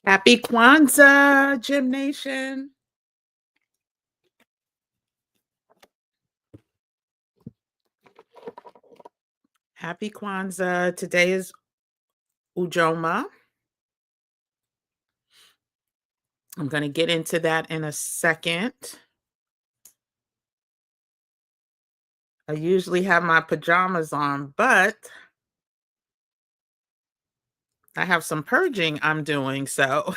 Happy Kwanzaa, Gym Nation. Happy Kwanzaa. Today is Ujoma. I'm going to get into that in a second. I usually have my pajamas on, but I have some purging I'm doing. So,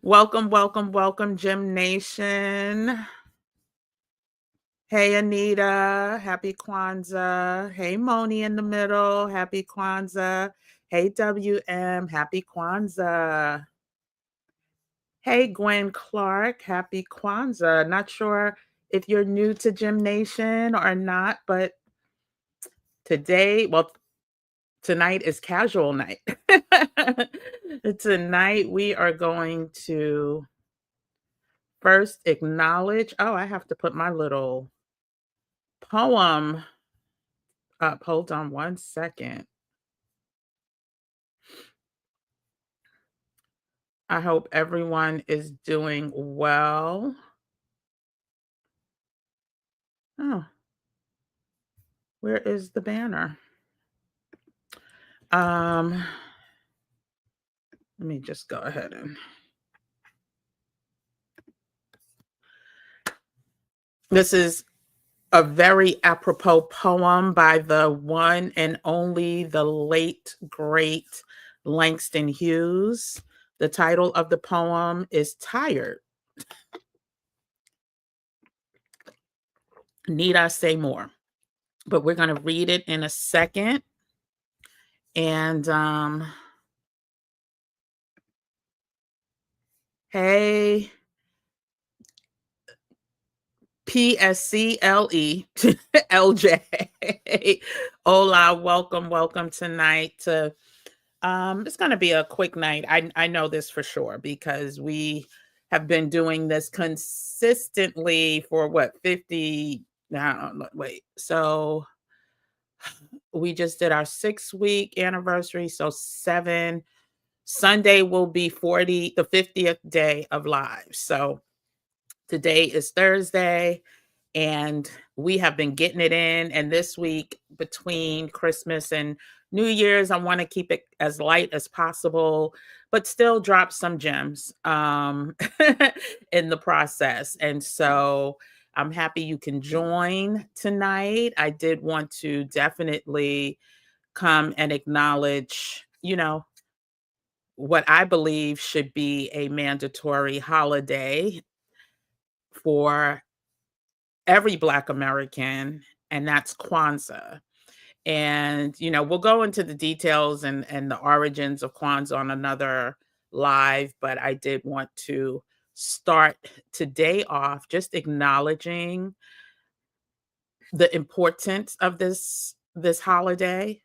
welcome, Gym Nation. Hey, Anita. Happy Kwanzaa. Hey, Moni in the middle. Happy Kwanzaa. Hey, WM. Happy Kwanzaa. Hey, Gwen Clark, happy Kwanzaa. Not sure if you're new to Gym Nation or not, but tonight is casual night. Tonight, we are going to first acknowledge. Oh, I have to put my little poem up. Hold on one second. I hope everyone is doing well. Oh, where is the banner? Let me just go ahead and this is a very apropos poem by the one and only, the late, great Langston Hughes. The title of the poem is Tired. Need I say more? But we're going to read it in a second. And hey, PSCLE, LJ. Hola, welcome tonight to it's going to be a quick night. I know this for sure because we have been doing this consistently for what 50 now wait. So we just did our 6-week anniversary, so 7 Sunday will be the 50th day of live. So today is Thursday and we have been getting it in. And this week between Christmas and New Year's, I want to keep it as light as possible, but still drop some gems in the process. And so I'm happy you can join tonight. I did want to definitely come and acknowledge, what I believe should be a mandatory holiday for every Black American, and that's Kwanzaa. And we'll go into the details and the origins of Kwanzaa on another live, but I did want to start today off just acknowledging the importance of this holiday.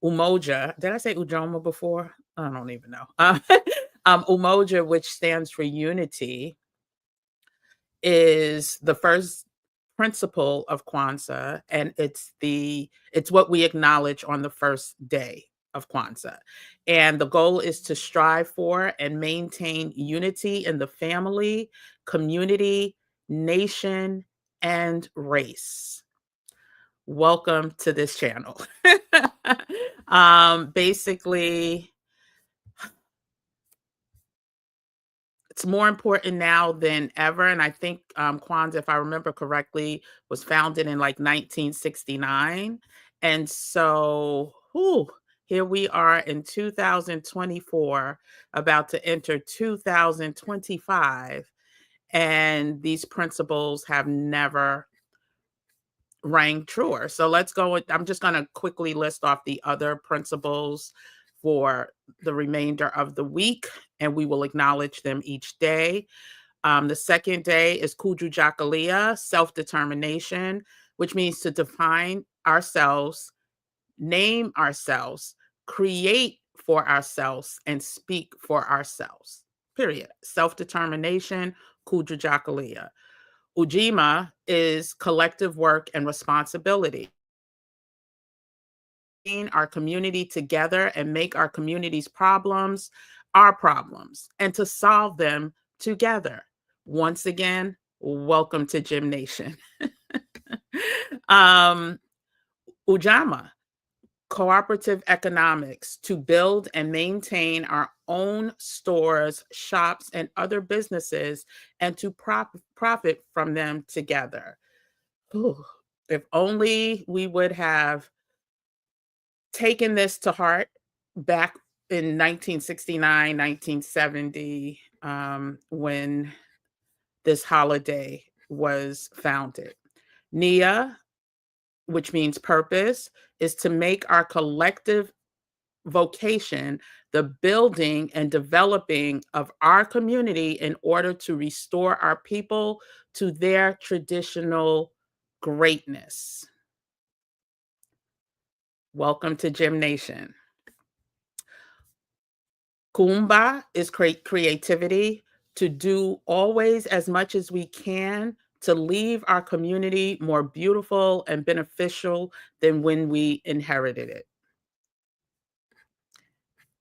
Umoja, did I say Ujoma before? I don't even know. Umoja, which stands for unity, is the first principle of Kwanzaa, and it's what we acknowledge on the first day of Kwanzaa. And the goal is to strive for and maintain unity in the family, community, nation, and race. Welcome to this channel. Basically, it's more important now than ever. And I think Kwanzaa, if I remember correctly, was founded in like 1969. And so, here we are in 2024, about to enter 2025. And these principles have never rang truer. So let's go with, I'm just going to quickly list off the other principles for the remainder of the week, and we will acknowledge them each day. The second day is Kuju self-determination, which means to define ourselves, name ourselves, create for ourselves, and speak for ourselves. Period. Self-determination, Kuju. Ujima is collective work and responsibility. Our community together and make our community's problems our problems and to solve them together. Once again, welcome to Gym Nation. um, Ujama, cooperative economics, to build and maintain our own stores, shops, and other businesses, and to profit from them together. Whew. If only we would have taken this to heart back in 1969, 1970, when this holiday was founded. Nia, which means purpose, is to make our collective vocation the building and developing of our community in order to restore our people to their traditional greatness. Welcome to Gym Nation. Kumba is creativity, to do always as much as we can to leave our community more beautiful and beneficial than when we inherited it.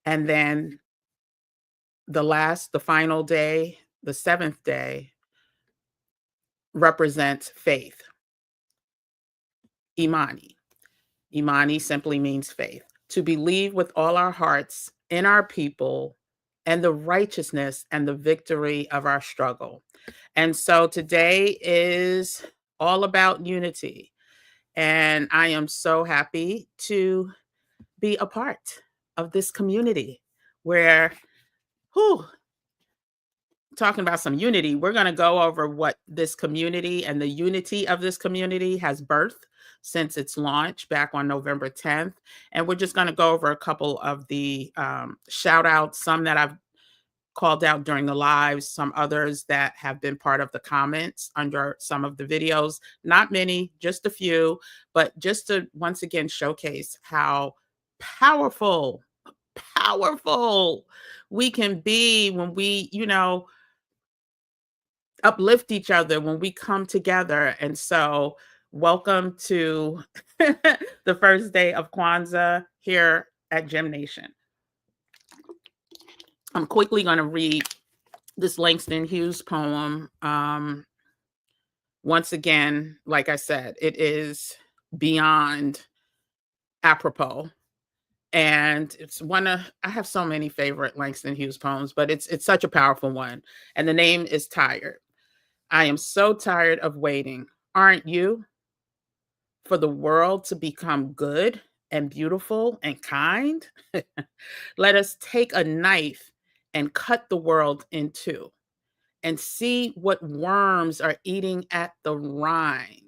And then the final day, the seventh day, represents faith. Imani. Imani simply means faith. To believe with all our hearts in our people and the righteousness and the victory of our struggle. And so today is all about unity. And I am so happy to be a part of this community where, whew, talking about some unity, we're going to go over what this community and the unity of this community has birthed since its launch back on November 10th. And we're just going to go over a couple of the shout outs, some that I've called out during the lives, some others that have been part of the comments under some of the videos. Not many, just a few, but just to once again showcase how powerful, powerful we can be when we, uplift each other, when we come together. And so, welcome to the first day of Kwanzaa here at Gym Nation. I'm quickly going to read this Langston Hughes poem. Once again, like I said, it is beyond apropos. And it's I have so many favorite Langston Hughes poems, but it's such a powerful one. And the name is Tired. I am so tired of waiting. Aren't you? For the world to become good and beautiful and kind? Let us take a knife and cut the world in two and see what worms are eating at the rind.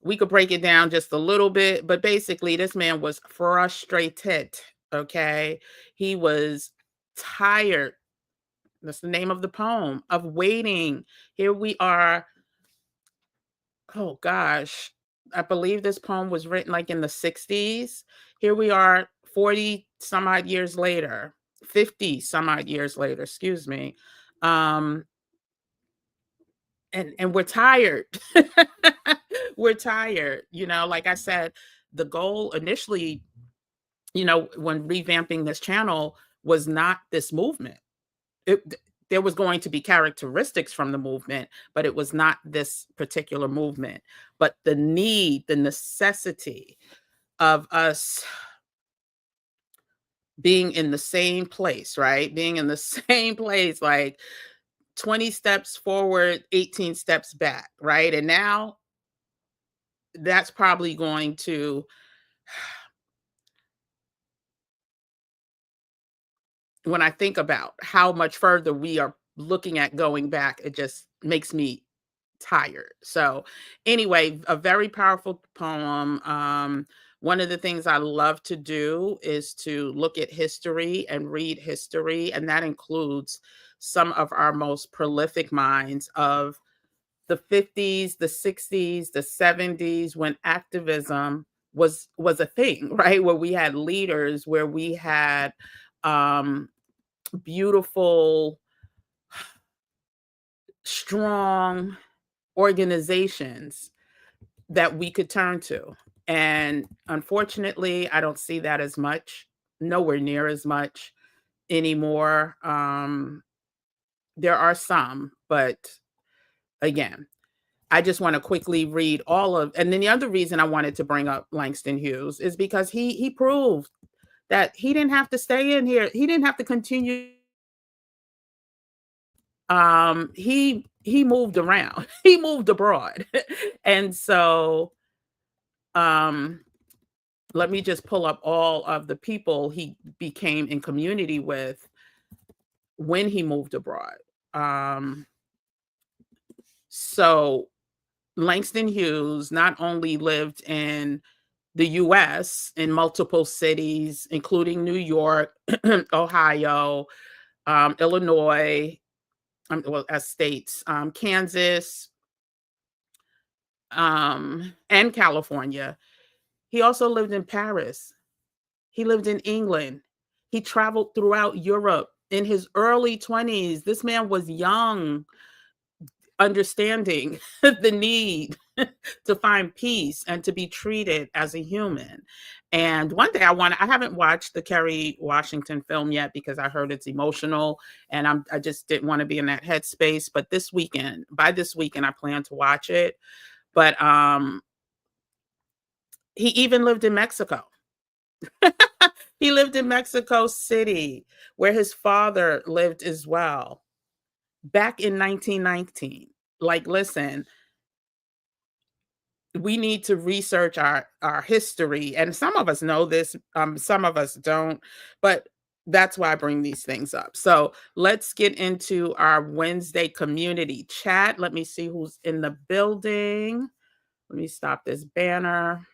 We could break it down just a little bit, but basically, this man was frustrated. Okay. He was tired. That's the name of the poem, of waiting. Here we are. Oh gosh. I believe this poem was written like in the 60s. Here we are 40 some odd years later, 50 some odd years later, excuse me. And we're tired. We're tired. Like I said, the goal initially, when revamping this channel, was not this movement. There was going to be characteristics from the movement, but it was not this particular movement. But the need, the necessity of us being in the same place, right? Being in the same place, like 20 steps forward, 18 steps back, right? And now that's probably going to, when I think about how much further we are looking at going back, it just makes me tired. So anyway, a very powerful poem. One of the things I love to do is to look at history and read history, and that includes some of our most prolific minds of the 50s, the 60s, the 70s, when activism was a thing, right? Where we had leaders, where we had beautiful, strong organizations that we could turn to. And unfortunately, I don't see that as much nowhere near as much anymore. There are some, but again, I just want to quickly read all of, and then the other reason I wanted to bring up Langston Hughes is because he proved that he didn't have to stay in here. He didn't have to continue. He moved around. He moved abroad. And so um let me just pull up all of the people he became in community with when he moved abroad. Um so Langston Hughes not only lived in the US in multiple cities, including New York, Ohio, Illinois, well, as states, Kansas, and California. He also lived in Paris. He lived in England. He traveled throughout Europe in his early 20s. This man was young, understanding the need to find peace and to be treated as a human. And one day I haven't watched the Kerry Washington film yet because I heard it's emotional and I just didn't want to be in that headspace. But by this weekend, I plan to watch it. But he even lived in Mexico. He lived in Mexico City, where his father lived as well, back in 1919. Like, listen, we need to research our history, and some of us know this, some of us don't, but that's why I bring these things up. So let's get into our Wednesday community chat. Let me see who's in the building. Let me stop this banner.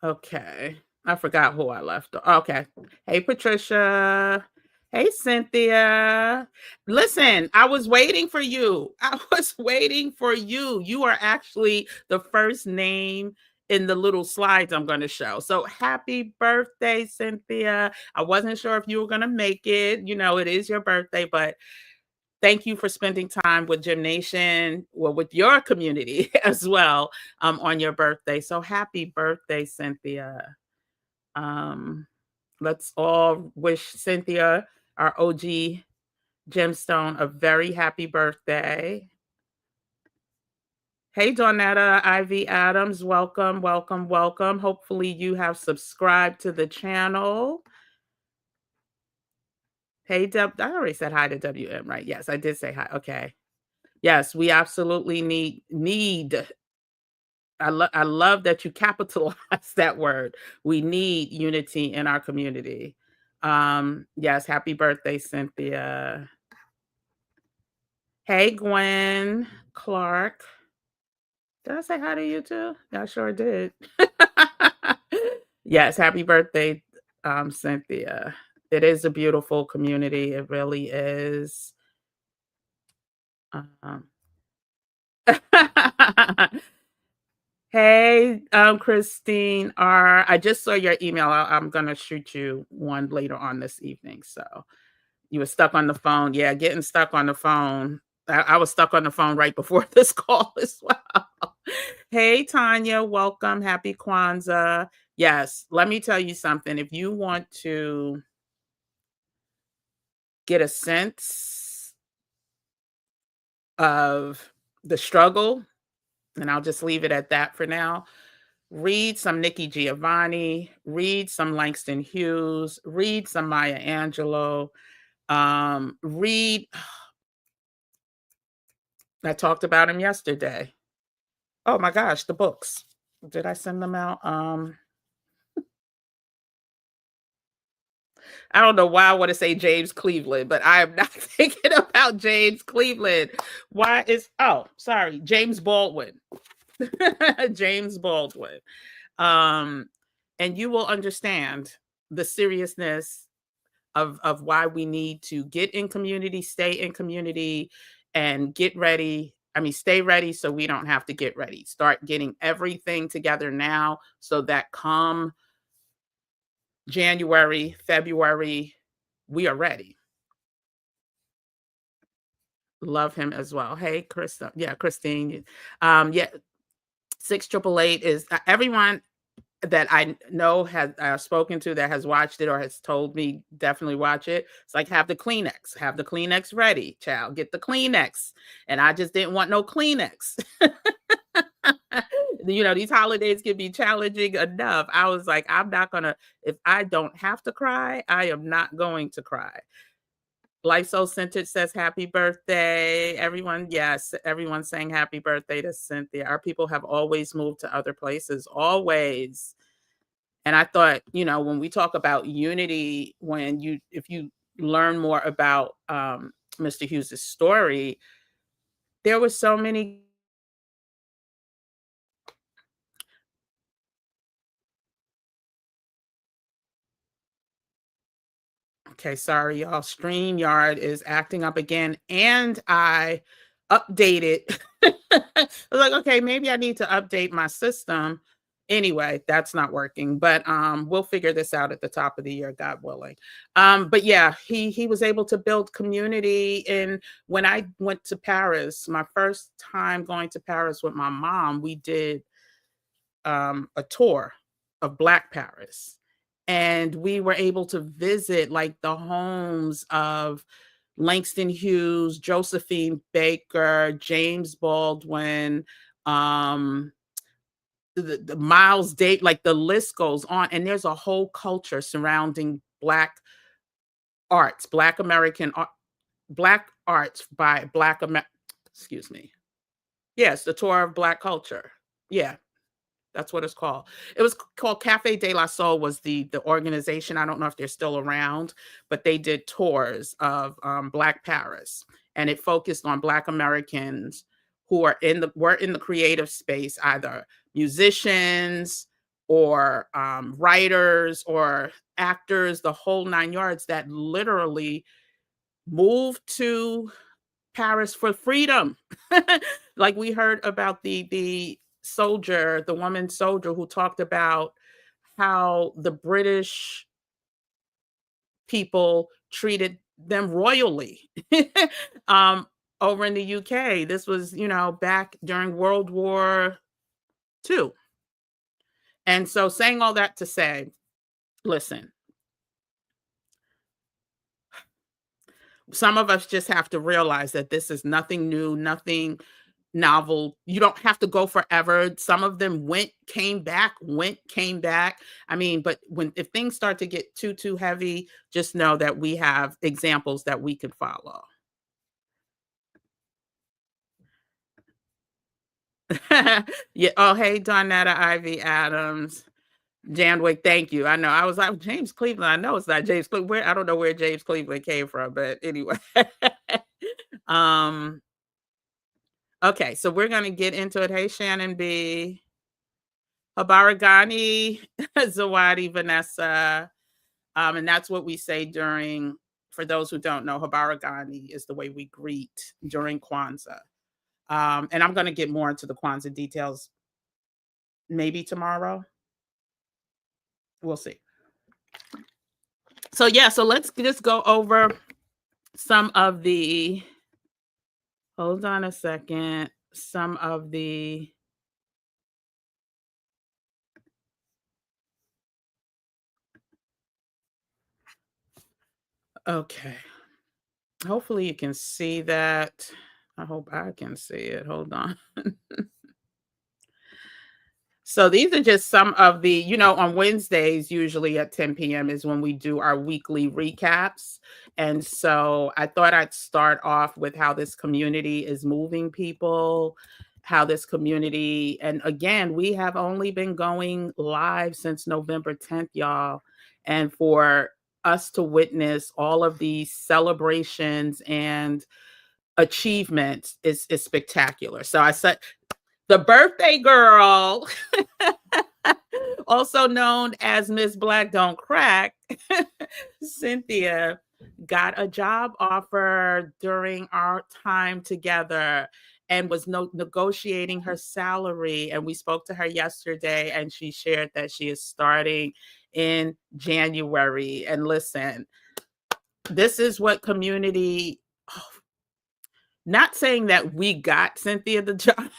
Okay. I forgot who I left. Okay. Hey, Patricia. Hey, Cynthia. Listen, I was waiting for you. I was waiting for you. You are actually the first name in the little slides I'm going to show. So happy birthday, Cynthia. I wasn't sure if you were going to make it. You know, it is your birthday, but thank you for spending time with Gym Nation, well, with your community as well, on your birthday. So happy birthday, Cynthia. Um, let's all wish Cynthia, our OG gemstone, a very happy birthday. Hey, Donetta, Ivy Adams, welcome, welcome, welcome. Hopefully you have subscribed to the channel. Hey, I already said hi to WM, right? Yes, I did say hi. Okay. Yes, we absolutely need. I love that you capitalize that word. We need unity in our community. Yes, happy birthday, Cynthia. Hey, Gwen Clark. Did I say hi to you too? I sure did. Yes, happy birthday, Cynthia. It is a beautiful community. It really is. Um, Hey, Christine R. I just saw your email. I'm gonna shoot you one later on this evening. So you were stuck on the phone. Yeah, getting stuck on the phone. I was stuck on the phone right before this call as well. Hey, Tanya, welcome. Happy Kwanzaa. Yes, let me tell you something. If you want to get a sense of the struggle, and I'll just leave it at that for now. Read some Nikki Giovanni, read some Langston Hughes, read some Maya Angelou, read I talked about him yesterday. Oh my gosh, the books. Did I send them out? I don't know why I want to say James Cleveland, but I am not thinking about James Cleveland. Why is sorry, James Baldwin. James Baldwin. Um, and you will understand the seriousness of why we need to get in community, stay in community, and get ready. I mean, stay ready so we don't have to get ready. Start getting everything together now so that come January, February, we are ready. Love him as well. Hey, Krista. Yeah, Christine. Yeah. 6888 is everyone that I know has spoken to that has watched it or has told me definitely watch it. It's like have the Kleenex ready, child. Get the Kleenex. And I just didn't want no Kleenex. These holidays can be challenging enough. I was like, I'm not gonna, if I don't have to cry, I am not going to cry. Life So Centered says happy birthday. Everyone, yes, everyone's saying happy birthday to Cynthia. Our people have always moved to other places, always. And I thought, when we talk about unity, if you learn more about Mr. Hughes's story, there were so many. Okay, sorry, y'all. StreamYard is acting up again, and I updated. I was like, okay, maybe I need to update my system. Anyway, that's not working, but we'll figure this out at the top of the year, God willing. But yeah, he was able to build community. And when I went to Paris, my first time going to Paris with my mom, we did a tour of Black Paris. And we were able to visit like the homes of Langston Hughes, Josephine Baker, James Baldwin, the Miles Date, like the list goes on. And there's a whole culture surrounding Black arts, Black American art, Black arts by excuse me. Yes, the tour of Black culture. Yeah, that's what it's called. It was called Cafe de la Soul was the organization. I don't know if they're still around, but they did tours of Black Paris, and it focused on Black Americans who were in the creative space, either musicians or writers or actors, the whole nine yards, that literally moved to Paris for freedom. Like we heard about the soldier, the woman soldier who talked about how the British people treated them royally. um, Over in the UK, this was, back during World War II. And so saying all that to say, listen, some of us just have to realize that this is nothing new, nothing novel. You don't have to go forever. Some of them came back. I mean, but if things start to get too heavy, just know that we have examples that we could follow. Yeah. Oh, hey, Donetta Ivy Adams. Janwick, thank you. I know. I was like, James Cleveland. I know it's not James Cleveland. I don't know where James Cleveland came from, but anyway. um, okay, so we're gonna get into it. Hey, Shannon B. Habaragani, Zawadi, Vanessa. And that's what we say for those who don't know, Habaragani is the way we greet during KWANZAA. And I'm going to get more into the KWANZAA details maybe tomorrow. We'll see. So yeah, so let's just go over some of the, hold on a second, some of the, okay. Hopefully you can see that. I hope I can see it. Hold on. So these are just some of the, on Wednesdays, usually at 10 p.m. is when we do our weekly recaps. And so I thought I'd start off with how this community is moving people, how this community, and again, we have only been going live since November 10th, y'all. And for us to witness all of these celebrations and achievements is spectacular. So I said, the birthday girl, also known as Miss Black Don't Crack, Cynthia, got a job offer during our time together and was negotiating her salary. And we spoke to her yesterday, and she shared that she is starting in January. And listen, this is what community, not saying that we got Cynthia the job,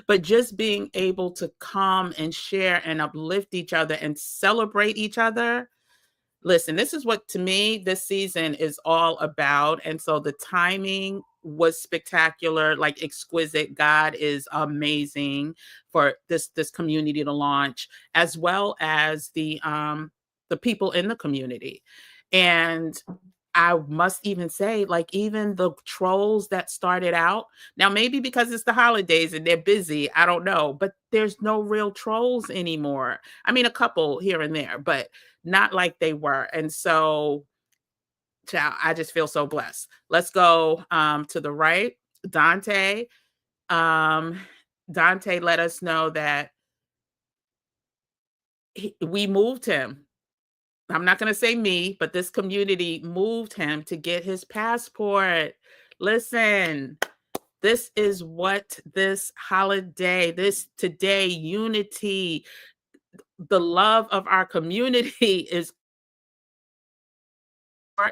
but just being able to come and share and uplift each other and celebrate each other. Listen, this is what to me this season is all about. And so the timing was spectacular, like exquisite. God is amazing for this community to launch, as well as the people in the community. And I must even say, like, even the trolls that started out, now maybe because it's the holidays and they're busy, I don't know, but there's no real trolls anymore. I mean, a couple here and there, but not like they were. And so, child, I just feel so blessed. Let's go to the right. Dante. Um, Dante let us know that we moved him. I'm not going to say me, but this community moved him to get his passport. Listen, this is what this holiday, this today, unity, the love of our community is.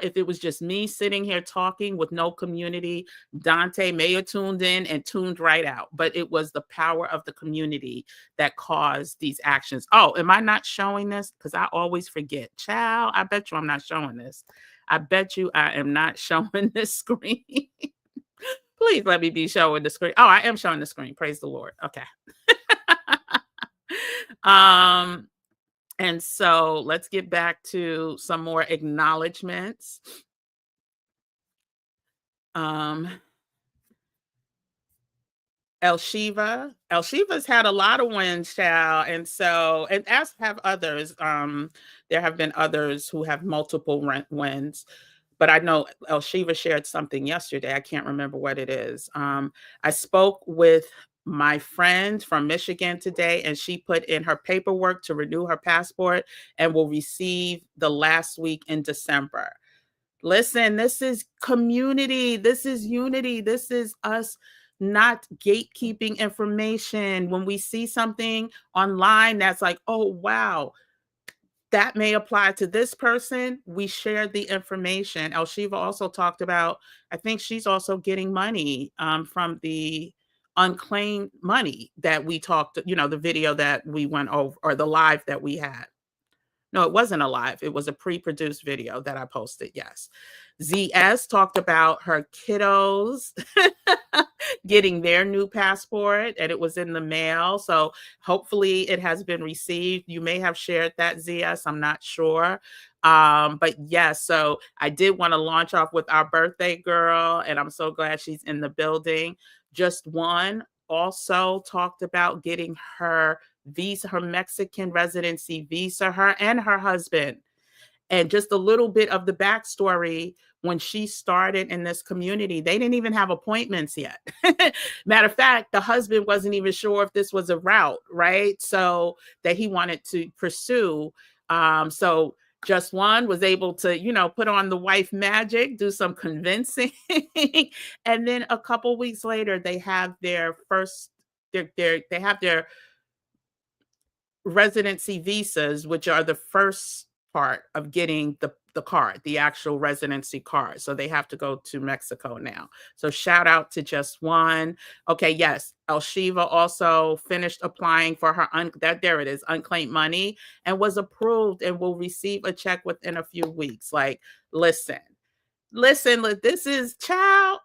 If it was just me sitting here talking with no community, Dante may have tuned in and tuned right out. But it was the power of the community that caused these actions. Oh, am I not showing this? Because I always forget. Child, I bet you I'm not showing this. I bet you I am not showing this screen. Please let me be showing the screen. Oh, I am showing the screen. Praise the Lord. Okay. um, and so let's get back to some more acknowledgments. Um, El Shiva. El Shiva's had a lot of wins, child. And so, and as have others. There have been others who have multiple wins. But I know El Shiva shared something yesterday. I can't remember what it is. I spoke with my friend from Michigan today, and she put in her paperwork to renew her passport and will receive the last week in December. Listen, this is community. This is unity. This is us not gatekeeping information. When we see something online that's like, oh, wow, that may apply to this person, we share the information. El Shiva also talked about, I think she's also getting money from the unclaimed money that we talked, the video that we went over or the live that we had. No, it wasn't a live. It was a pre-produced video that I posted. Yes. ZS talked about her kiddos getting their new passport and it was in the mail. So hopefully it has been received. You may have shared that, ZS. I'm not sure. But yes, so I did want to launch off with our birthday girl, and I'm so glad she's in the building. Just one also talked about getting her visa, her Mexican residency visa, her and her husband. And just a little bit of the backstory, when she started in this community, they didn't even have appointments yet. Matter of fact, the husband wasn't even sure if this was a route, right? So that he wanted to pursue. So just one was able to, put on the wife magic, do some convincing. And then a couple weeks later, they have their first, they have their residency visas, which are the first part of getting the card, the actual residency card. So they have to go to Mexico now. So shout out to just one. Okay, yes, El Shiva also finished applying for her there it is, unclaimed money, and was approved and will receive a check within a few weeks. Like, listen, this is child.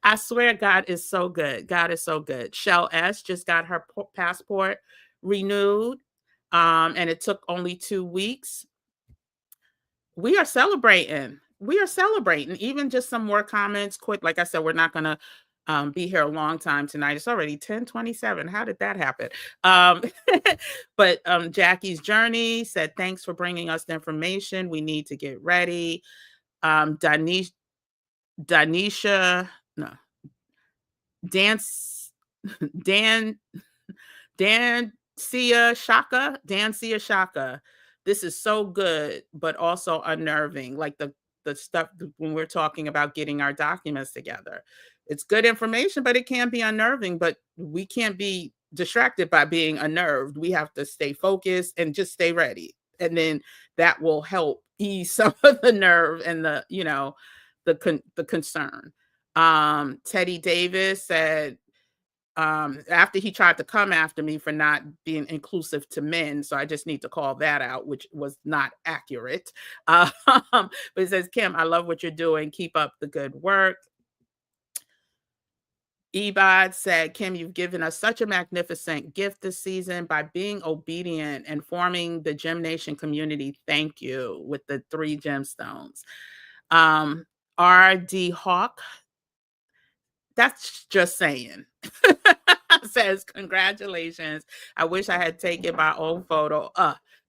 I swear God is so good. God is so good. Shell S just got her passport renewed, and it took only 2 weeks. We are celebrating. We are celebrating. Even just some more comments quick. Like I said, we're not going to be here a long time tonight. It's already 10:27. How did that happen? But Jackie's Journey said, thanks for bringing us the information. We need to get ready. Danisha, no, dance, Dan, Dan Sia Shaka. This is so good, but also unnerving. Like the stuff when we're talking about getting our documents together. It's good information, but it can be unnerving. But we can't be distracted by being unnerved. We have to stay focused and just stay ready. And then that will help ease some of the nerve and the concern. Teddy Davis said, after he tried to come after me for not being inclusive to men. So I just need to call that out, which was not accurate. But it says, Kim, I love what you're doing. Keep up the good work. Ebod said, Kim, you've given us such a magnificent gift this season by being obedient and forming the Gem Nation community. Thank you, with the 3 gemstones. RD Hawk, that's just saying. Says, congratulations. I wish I had taken my own photo.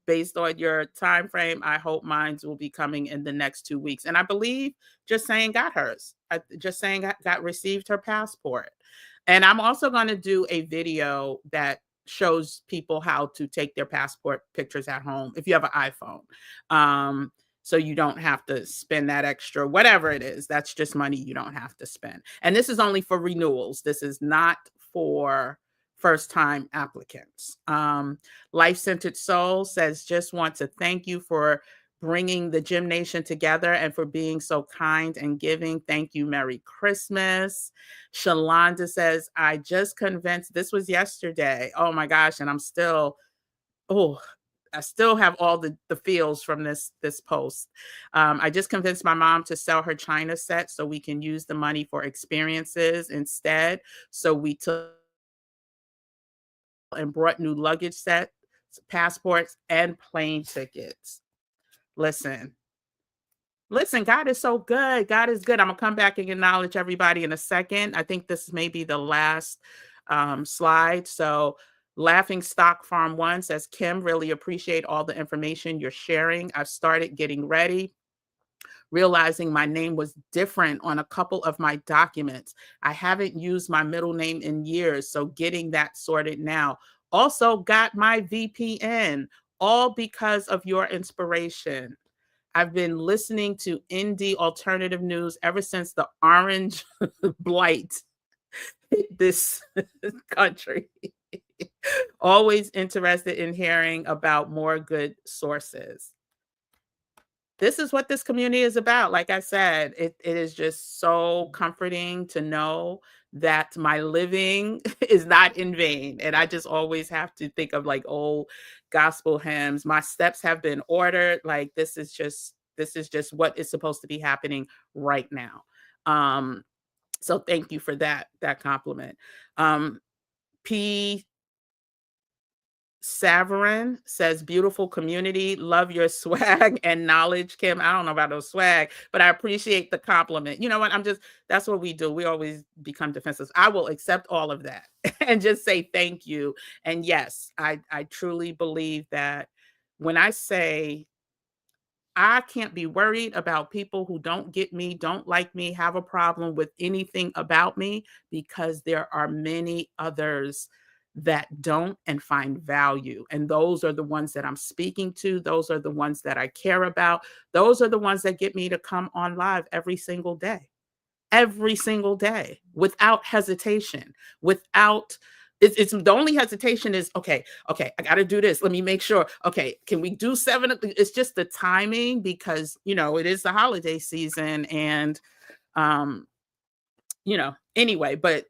Based on your time frame, I hope mine will be coming in the next 2 weeks. And I believe Just Saying got hers. Just Saying got received her passport. And I'm also going to do a video that shows people how to take their passport pictures at home if you have an iPhone. So you don't have to spend that extra, whatever it is. That's just money you don't have to spend. And this is only for renewals. This is not for first time applicants. Life Centered Soul says, just want to thank you for bringing the Gem Nation together and for being so kind and giving. Thank you. Merry Christmas. Shalonda says, I just convinced, this was yesterday. Oh my gosh. And I'm still, I still have all the feels from this post. I just convinced my mom to sell her China set so we can use the money for experiences instead. So we took and brought new luggage sets, passports, and plane tickets. Listen, God is so good. God is good. I'm going to come back and acknowledge everybody in a second. I think this may be the last slide. So Laughing Stock Farm 1 says, Kim, really appreciate all the information you're sharing. I've started getting ready, realizing my name was different on a couple of my documents. I haven't used my middle name in years, so getting that sorted now. Also got my VPN, all because of your inspiration. I've been listening to indie alternative news ever since the orange blight hit this country. Always interested in hearing about more good sources. This is what this community is about. Like I said, it is just so comforting to know that my living is not in vain. And I just always have to think of like old gospel hymns. My steps have been ordered. Like this is just what is supposed to be happening right now. So thank you for that compliment. P. Savarin says, beautiful community, love your swag and knowledge, Kim. I don't know about those swag, but I appreciate the compliment. You know what? That's what we do. We always become defensive. I will accept all of that and just say thank you. And yes, I truly believe that when I say I can't be worried about people who don't get me, don't like me, have a problem with anything about me, because there are many others that don't and find value. And those are the ones that I'm speaking to. Those are the ones that I care about. Those are the ones that get me to come on live every single day without hesitation, it's the only hesitation is, okay, I got to do this. Let me make sure. Okay, can we do 7? It's just the timing, because, it is the holiday season and, anyway, but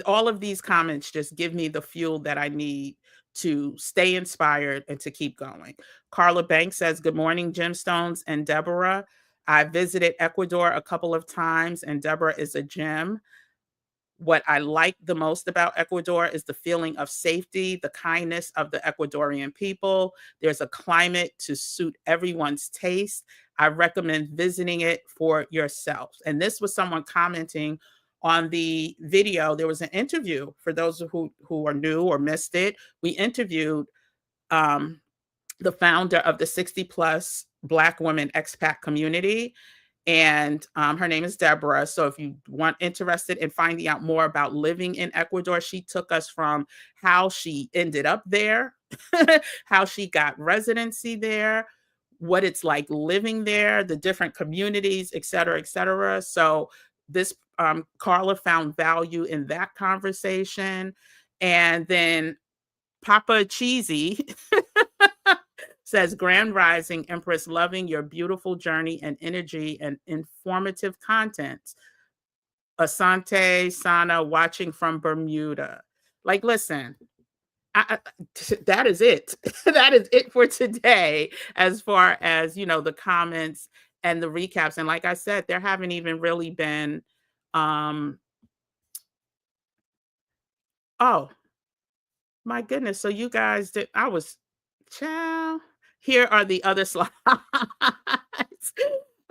all of these comments just give me the fuel that I need to stay inspired and to keep going. Carla Banks says, good morning, Gemstones and Deborah. I visited Ecuador a couple of times and Deborah is a gem. What I like the most about Ecuador is the feeling of safety, the kindness of the Ecuadorian people. There's a climate to suit everyone's taste. I recommend visiting it for yourself. And this was someone commenting on the video. There was an interview for those who are new or missed it. We interviewed the founder of the 60+ Black women expat community. And her name is Deborah. So if you want interested in finding out more about living in Ecuador, she took us from how she ended up there, how she got residency there, what it's like living there, the different communities, et cetera, et cetera. So this Carla found value in that conversation. And then Papa Cheesy Says Grand Rising Empress, loving your beautiful journey and energy and informative content. Asante Sana watching from Bermuda. Like, listen, that is it. That is it for today, as far as the comments and the recaps. And like I said, there haven't even really been. Oh my goodness! So you guys did. I was, child. Here are the other slides.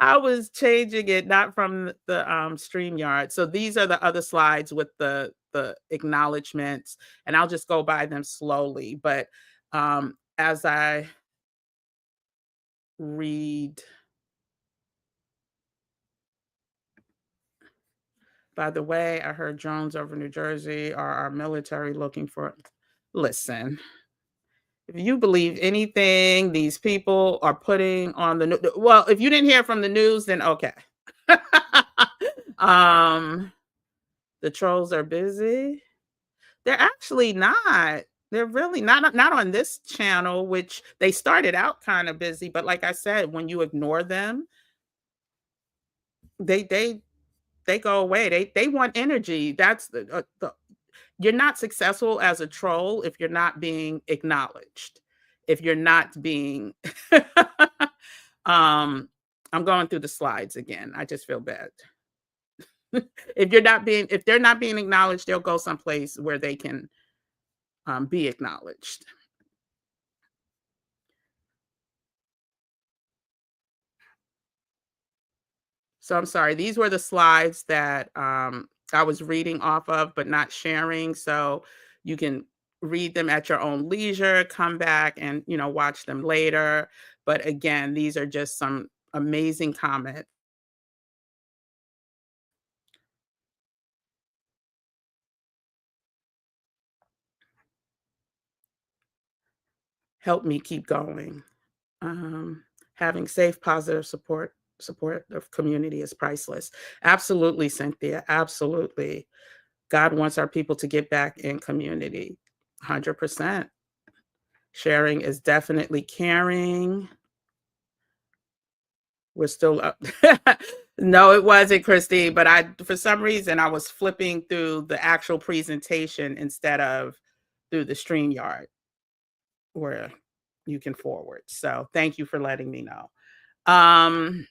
I was changing it, not from the StreamYard. So these are the other slides with the acknowledgments, and I'll just go by them slowly. But as I read, by the way, I heard drones over New Jersey are our military looking for. Listen, if you believe anything these people are putting on the well, if you didn't hear from the news, then okay. um, the trolls are busy. They're actually not. They're really not on this channel, which they started out kind of busy, but like I said, when you ignore them, they go away. They want energy. That's the you're not successful as a troll if you're not being acknowledged. If you're not being um I'm going through the slides again. I just feel bad. If they're not being acknowledged, they'll go someplace where they can be acknowledged. So I'm sorry. These were the slides that I was reading off of, but not sharing. So you can read them at your own leisure, come back and watch them later. But again, these are just some amazing comments. Help me keep going. Having safe, positive support of community is priceless. Absolutely, Cynthia. Absolutely. God wants our people to get back in community. 100%. Sharing is definitely caring. We're still up. No, it wasn't, Christine, but for some reason, I was flipping through the actual presentation instead of through the StreamYard where you can forward. So thank you for letting me know. Um,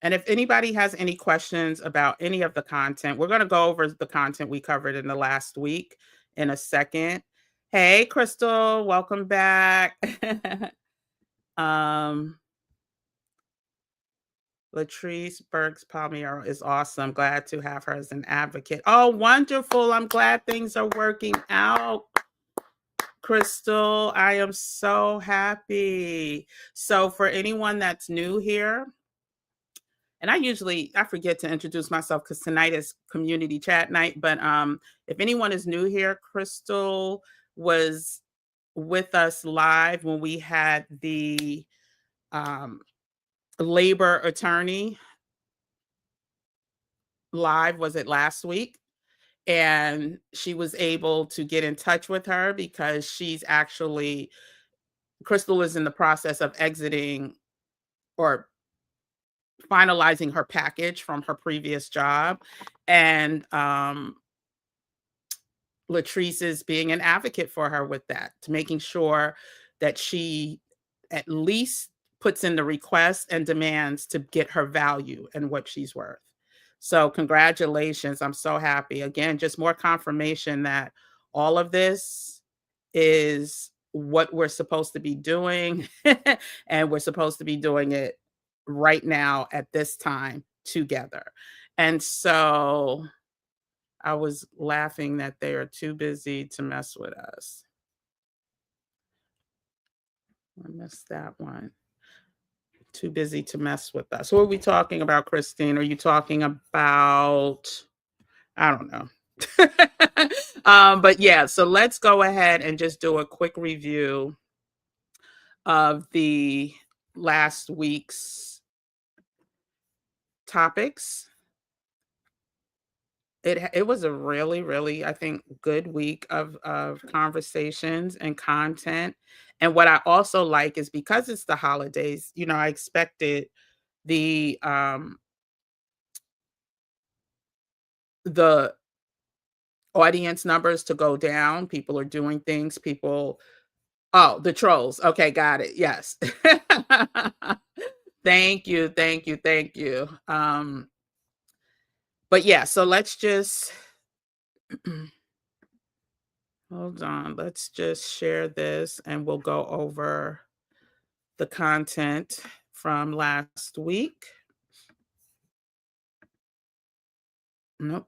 and if anybody has any questions about any of the content, we're going to go over the content we covered in the last week in a second. Hey, Crystal, welcome back. Latrice Burks Palmiero is awesome. Glad to have her as an advocate. Oh, wonderful. I'm glad things are working out. Crystal, I am so happy. So for anyone that's new here, and I forget to introduce myself because tonight is community chat night, but if anyone is new here, Crystal was with us live when we had the um, labor attorney live. Was it last week? And she was able to get in touch with her because Crystal is in the process of exiting or finalizing her package from her previous job. And Latrice is being an advocate for her with that, to making sure that she at least puts in the request and demands to get her value and what she's worth. So congratulations. I'm so happy. Again, just more confirmation that all of this is what we're supposed to be doing. And we're supposed to be doing it right now at this time together. And so I was laughing that they are too busy to mess with us. I missed that one. Too busy to mess with us. What are we talking about, Christine? Are you talking about, I don't know. But yeah, so let's go ahead and just do a quick review of the last week's topics. It was a really, really, I think, good week of conversations and content, and what I also like is because it's the holidays, I expected the, the audience numbers to go down. People are doing things, oh, the trolls. Okay, got it, yes. Thank you, thank you, thank you. But yeah, so let's just hold on. Let's just share this and we'll go over the content from last week. Nope.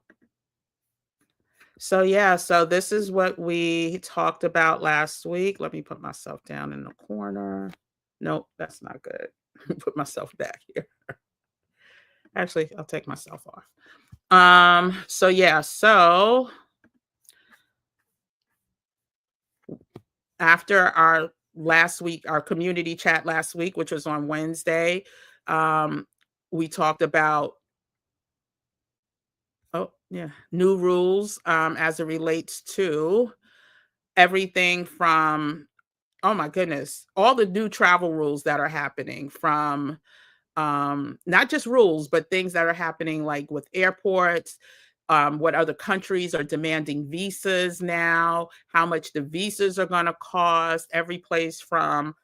So yeah, so this is what we talked about last week. Let me put myself down in the corner. Nope, that's not good. Put myself back here. Actually, I'll take myself off. So yeah, so after our community chat last week, which was on Wednesday, um, we talked about new rules as it relates to everything from, oh my goodness, all the new travel rules that are happening from not just rules, but things that are happening like with airports, what other countries are demanding visas now, how much the visas are going to cost, every place from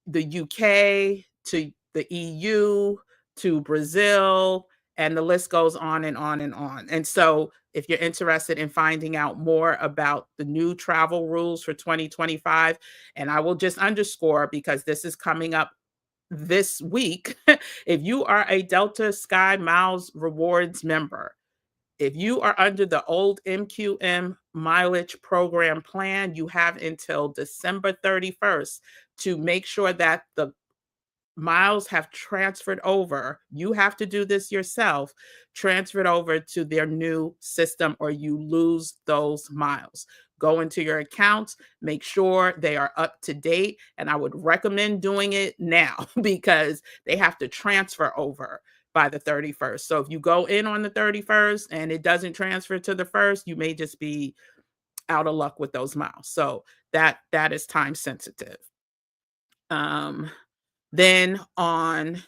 the UK to the EU to Brazil, and the list goes on and on and on. And so, if you're interested in finding out more about the new travel rules for 2025, and I will just underscore because this is coming up this week, if you are a Delta Sky Miles Rewards member, if you are under the old MQM mileage program plan, you have until December 31st to make sure that the miles have transferred over. You have to do this yourself, transferred over to their new system, or you lose those miles. Go into your accounts, make sure they are up to date. And I would recommend doing it now because they have to transfer over by the 31st. So if you go in on the 31st and it doesn't transfer to the first, you may just be out of luck with those miles. So that is time sensitive. Um, then on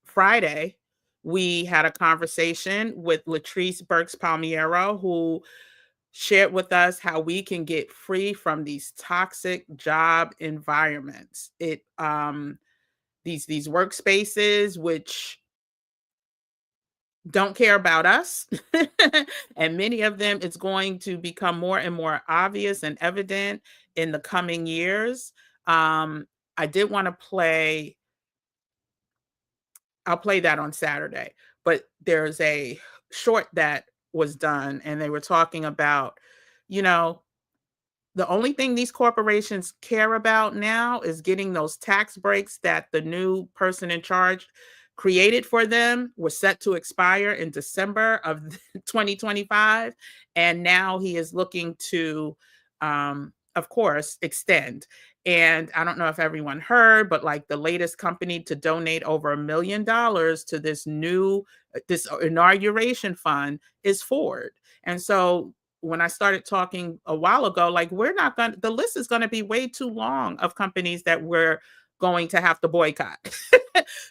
Friday, we had a conversation with Latrice Burks Palmiero, who shared with us how we can get free from these toxic job environments. These workspaces which don't care about us, and many of them, it's going to become more and more obvious and evident in the coming years. I did want to play I'll play that on Saturday. But there's a short that was done, and they were talking about, you know, the only thing these corporations care about now is getting those tax breaks that the new person in charge created for them was set to expire in December of 2025. And now he is looking to, of course, extend. And I don't know if everyone heard, but like the latest company to donate over $1 million to this inauguration fund is Ford. And so when I started talking a while ago, like the list is going to be way too long of companies that we're going to have to boycott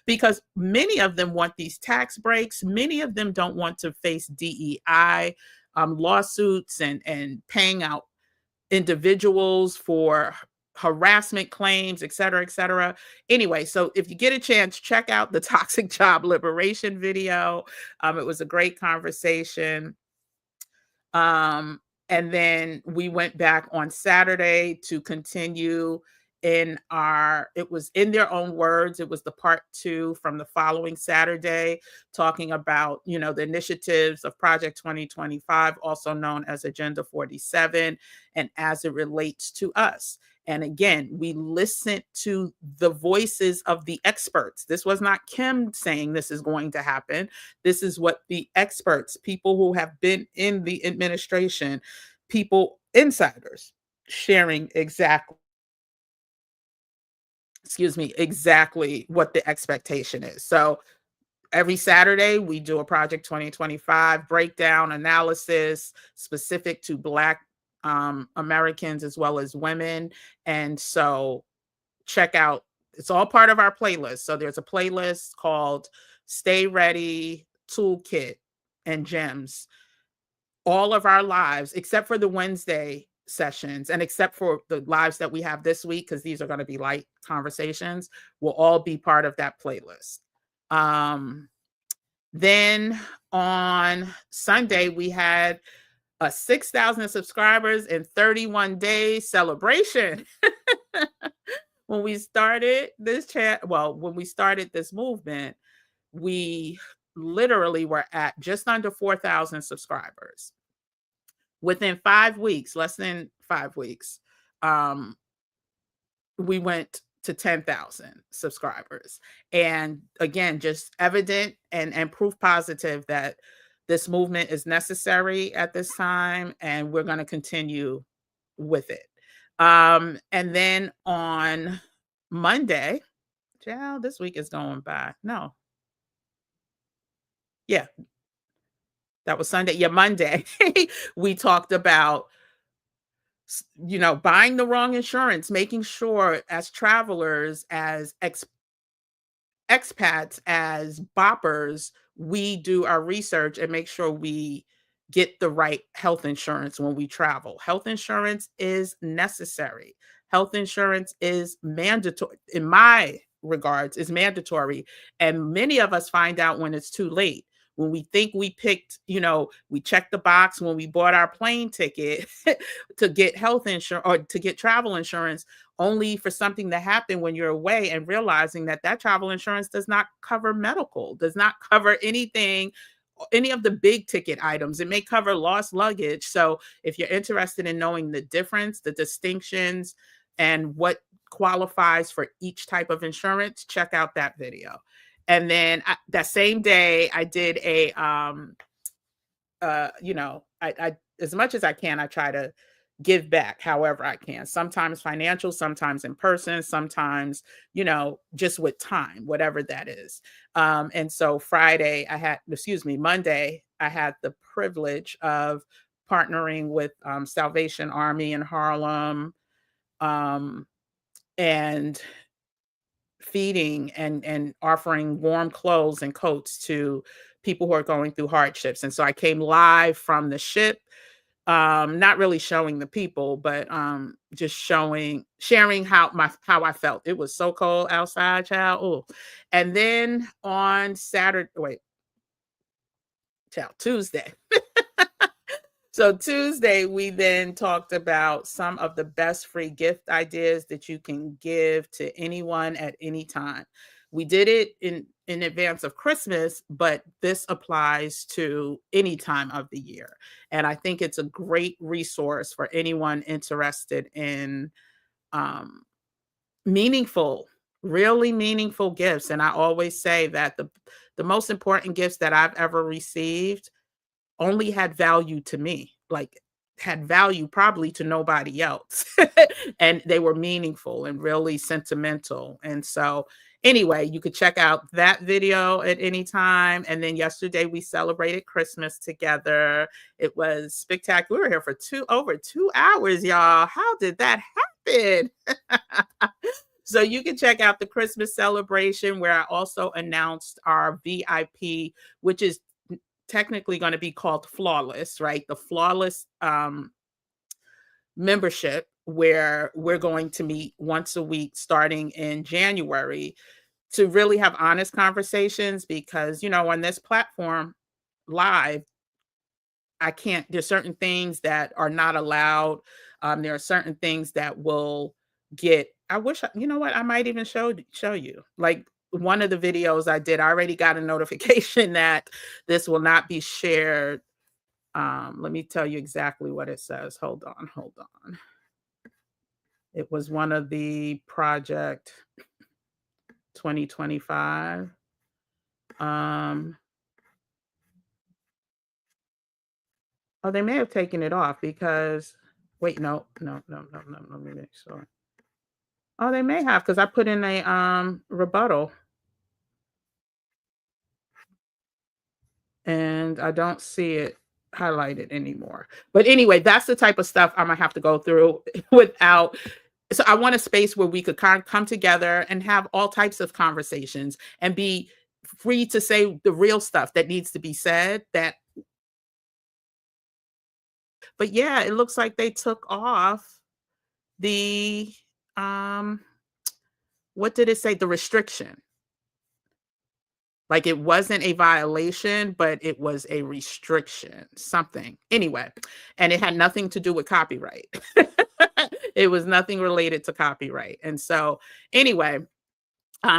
because many of them want these tax breaks. Many of them don't want to face DEI lawsuits and paying out individuals for harassment claims, et cetera, et cetera. Anyway, so if you get a chance, check out the Toxic Job Liberation video. It was a great conversation. Um, and then we went back on Saturday to continue it was in their own words. It was the part two from the following Saturday, talking about, the initiatives of Project 2025, also known as Agenda 47, and as it relates to us. And again, we listened to the voices of the experts. This was not Kim saying this is going to happen. This is what the experts, people who have been in the administration, insiders, sharing exactly what the expectation is. So Every Saturday, we do a Project 2025 breakdown analysis specific to Black Americans as well as women. And so check out, it's all part of our playlist. So there's a playlist called Stay Ready Toolkit and Gems. All of our lives, except for the Wednesday sessions and except for the lives that we have this week, because these are going to be light conversations, will all be part of that playlist. Then on Sunday, we had a 6,000 subscribers in 31 days celebration. When we started this chat, well, when we started this movement, we literally were at just under 4,000 subscribers. Within 5 weeks, less than 5 weeks, we went to 10,000 subscribers. And again, just evident and proof positive that this movement is necessary at this time, and we're going to continue with it. And then on Monday, child, this week is going by. No. Yeah, that was Sunday. Yeah, Monday. We talked about buying the wrong insurance, making sure as travelers, as expats, as boppers, we do our research and make sure we get the right health insurance when we travel. Health insurance is necessary. Health insurance is mandatory, in my regards, is mandatory. And many of us find out when it's too late. When we think we picked, we checked the box when we bought our plane ticket to get health insurance or to get travel insurance, only for something to happen when you're away, and realizing that that travel insurance does not cover medical, does not cover anything, any of the big ticket items. It may cover lost luggage. So if you're interested in knowing the difference, the distinctions, and what qualifies for each type of insurance, check out that video. And then that same day, I did a, I as much as I can, I try to give back however I can. Sometimes financial, sometimes in person, sometimes, just with time, whatever that is. And so Monday, I had the privilege of partnering with Salvation Army in Harlem, and feeding and offering warm clothes and coats to people who are going through hardships. And so I came live from the ship, not really showing the people, but just sharing how I felt. It was so cold outside, child. Oh. And then on Tuesday. So Tuesday, we then talked about some of the best free gift ideas that you can give to anyone at any time. We did it in advance of Christmas, but this applies to any time of the year. And I think it's a great resource for anyone interested in meaningful, really meaningful gifts. And I always say that the most important gifts that I've ever received only had value to me, like had value probably to nobody else. And they were meaningful and really sentimental. And so anyway, you could check out that video at any time. And then yesterday we celebrated Christmas together. It was spectacular. We were here for over 2 hours, y'all. How did that happen? So you can check out the Christmas celebration, where I also announced our VIP, which is technically going to be called Flawless, right? The Flawless membership, where we're going to meet once a week starting in January to really have honest conversations, because, on this platform live, there's certain things that are not allowed. There are certain things that will you know what, I might even show you. Like one of the videos I did, I already got a notification that this will not be shared. Let me tell you exactly what it says. Hold on. It was one of the Project 2025. Oh, they may have taken it off because wait, no. Let me make sure. Oh, they may have, because I put in a rebuttal. and I don't see it highlighted anymore. But anyway, that's the type of stuff I'm gonna have to go through without. So I want a space where we could come together and have all types of conversations and be free to say the real stuff that needs to be said. That, but yeah, it looks like they took off the um what did it say? The restriction. Like it wasn't a violation, but it was a restriction, something. Anyway, and it had nothing to do with copyright. It was nothing related to copyright. And so, anyway,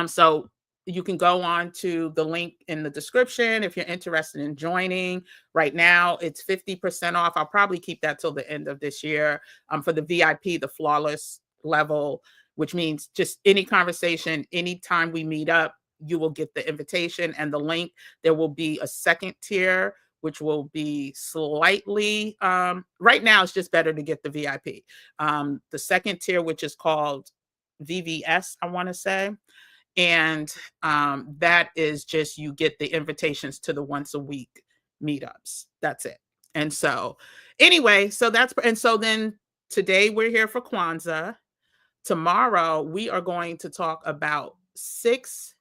so you can go on to the link in the description if you're interested in joining. Right now, it's 50% off. I'll probably keep that till the end of this year. For the VIP, the flawless level, which means just any conversation, anytime we meet up, you will get the invitation and the link. There will be a second tier, which will be slightly, right now it's just better to get the VIP. The second tier, which is called VVS, I want to say. And that is just you get the invitations to the once a week meetups. That's it. And so, anyway, and so then today we're here for Kwanzaa. Tomorrow we are going to talk about 6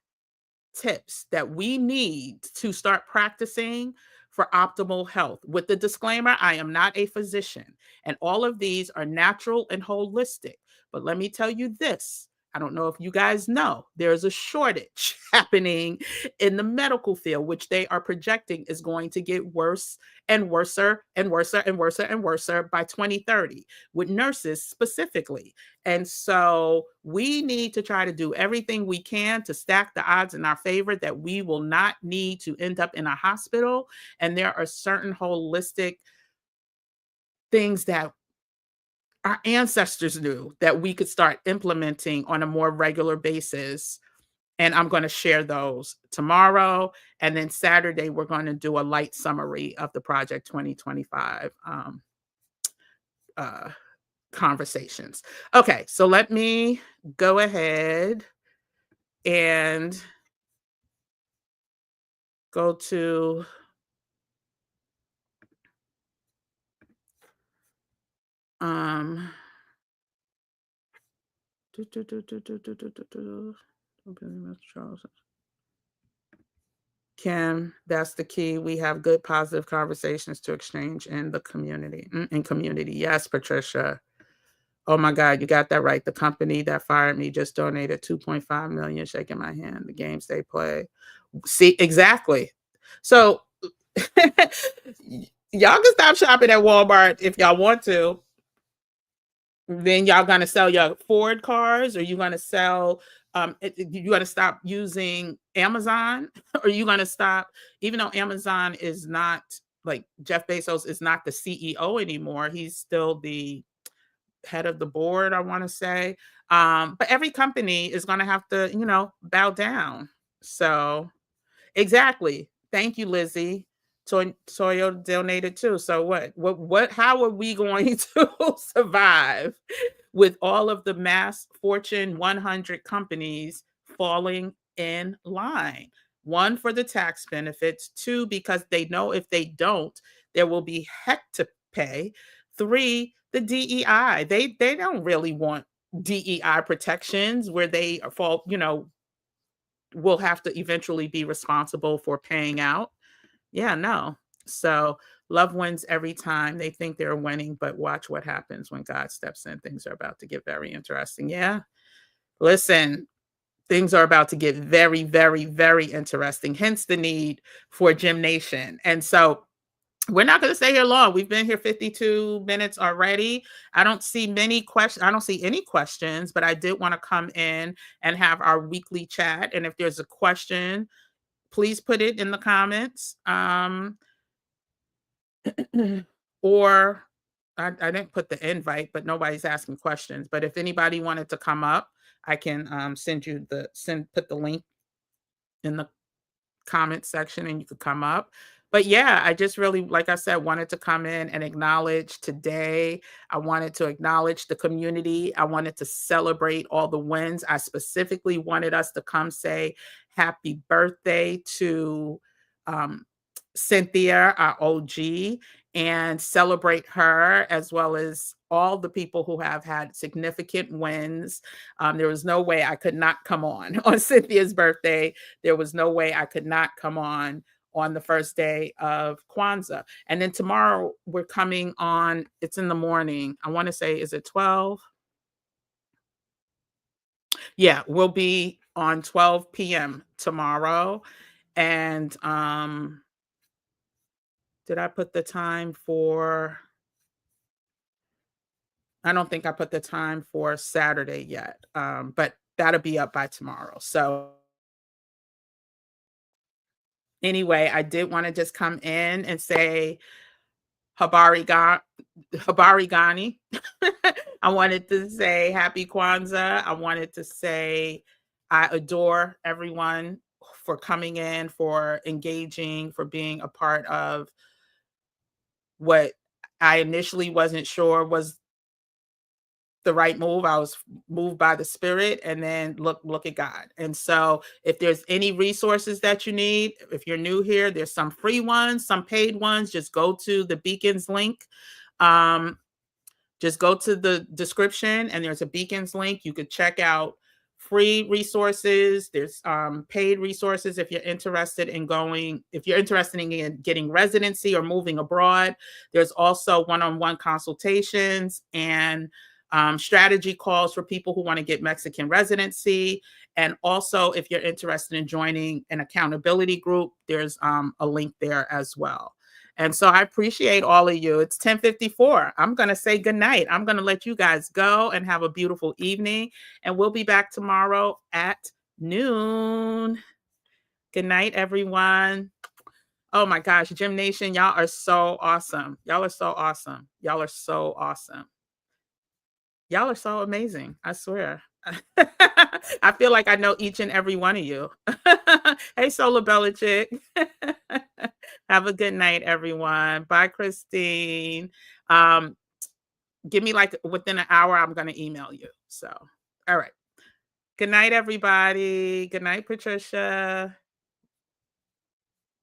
tips that we need to start practicing for optimal health. With the disclaimer, I am not a physician, and all of these are natural and holistic. But let me tell you this. I don't know if you guys know, there's a shortage happening in the medical field, which they are projecting is going to get worse and worser and worser and worser and worser by 2030, with nurses specifically. And so we need to try to do everything we can to stack the odds in our favor that we will not need to end up in a hospital. And there are certain holistic things that our ancestors knew that we could start implementing on a more regular basis. And I'm going to share those tomorrow. And then Saturday, we're going to do a light summary of the Project 2025 conversations. Okay, so let me go ahead and go to Kim, that's the key. We have good, positive conversations to exchange in the community. In community, yes, Patricia. Oh my God, you got that right. The company that fired me just donated 2.5 million, shaking my hand. The games they play. See, exactly. So y'all can stop shopping at Walmart if y'all want to. Then y'all gonna sell your Ford cars, or you gonna sell? You gonna stop using Amazon, or you gonna stop? Even though Amazon is not, like, Jeff Bezos is not the CEO anymore, he's still the head of the board, I want to say. But every company is gonna have to, bow down. So exactly. Thank you, Lizzie. Toyo donated too. So what, how are we going to survive with all of the mass Fortune 100 companies falling in line? One, for the tax benefits. Two, because they know if they don't, there will be heck to pay. Three, the DEI. They don't really want DEI protections where they fall, will have to eventually be responsible for paying out. Yeah, no. So love wins every time. They think they're winning, but watch what happens when God steps in. Things are about to get very interesting. Yeah. Listen, things are about to get very, very, very interesting. Hence the need for Gym Nation. And so we're not going to stay here long. We've been here 52 minutes already. I don't see many questions. I don't see any questions, but I did want to come in and have our weekly chat. And if there's a question, please put it in the comments. Or I didn't put the invite, but nobody's asking questions. But if anybody wanted to come up, I can put the link in the comment section and you could come up. But yeah, I just really, like I said, wanted to come in and acknowledge today. I wanted to acknowledge the community. I wanted to celebrate all the wins. I specifically wanted us to come say happy birthday to Cynthia, our OG, and celebrate her as well as all the people who have had significant wins. There was no way I could not come on on Cynthia's birthday. There was no way I could not come on the first day of Kwanzaa. And then tomorrow we're coming on, it's in the morning. I want to say, is it 12? Yeah, we'll be on 12 p.m. tomorrow. And did I put the time for I don't think I put the time for Saturday yet, but that'll be up by tomorrow. So anyway, I did want to just come in and say Habari, Habari Gani. I wanted to say Happy Kwanzaa. I wanted to say I adore everyone for coming in, for engaging, for being a part of what I initially wasn't sure was the right move. I was moved by the spirit, and then look at God. And so if there's any resources that you need, if you're new here, there's some free ones, some paid ones. Just go to the Beacons link. Um, just go to the description and there's a Beacons link. You could check out free resources. There's paid resources if you're interested in getting residency or moving abroad. There's also one-on-one consultations and strategy calls for people who want to get Mexican residency. And also, if you're interested in joining an accountability group, there's a link there as well. And so I appreciate all of you. It's 10:54. I'm going to say good night. I'm going to let you guys go and have a beautiful evening. And we'll be back tomorrow at noon. Good night, everyone. Oh my gosh, Gym Nation, y'all are so awesome. Y'all are so awesome. Y'all are so awesome. Y'all are so amazing. I swear. I feel like I know each and every one of you. Hey, Solar Belichick. Have a good night, everyone. Bye, Christine. Um, Give me like within an hour, I'm going to email you. So, all right. Good night, everybody. Good night, Patricia.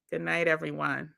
Good night, everyone.